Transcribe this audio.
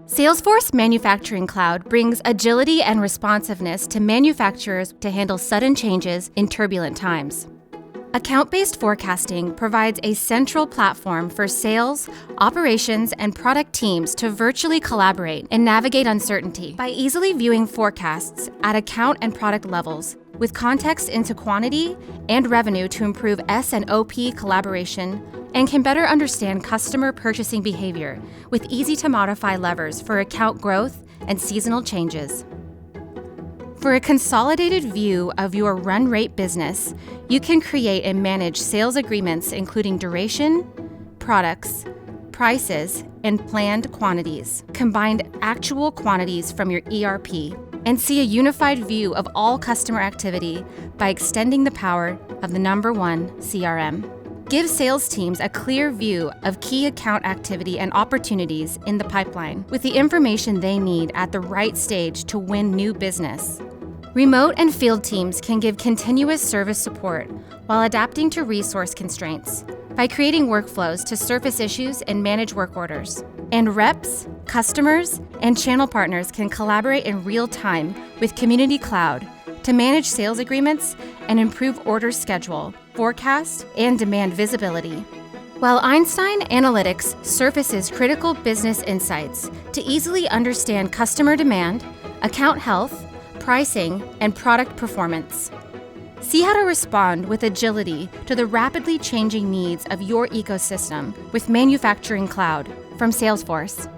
Salesforce Manufacturing Cloud brings agility and responsiveness to manufacturers to handle sudden changes in turbulent times. Account-based forecasting provides a central platform for sales, operations, and product teams to virtually collaborate and navigate uncertainty by easily viewing forecasts at account and product levels, with context into quantity and revenue to improve S&OP collaboration, and can better understand customer purchasing behavior with easy-to-modify levers for account growth and seasonal changes. For a consolidated view of your run rate business, you can create and manage sales agreements including duration, products, prices, and planned quantities, combined actual quantities from your ERP, and see a unified view of all customer activity by extending the power of the #1 CRM. Give sales teams a clear view of key account activity and opportunities in the pipeline with the information they need at the right stage to win new business. Remote and field teams can give continuous service support while adapting to resource constraints by creating workflows to surface issues and manage work orders. And reps, customers, and channel partners can collaborate in real time with Community Cloud to manage sales agreements and improve order schedule, forecast, and demand visibility. While Einstein Analytics surfaces critical business insights to easily understand customer demand, account health, pricing, and product performance. See how to respond with agility to the rapidly changing needs of your ecosystem with Manufacturing Cloud from Salesforce.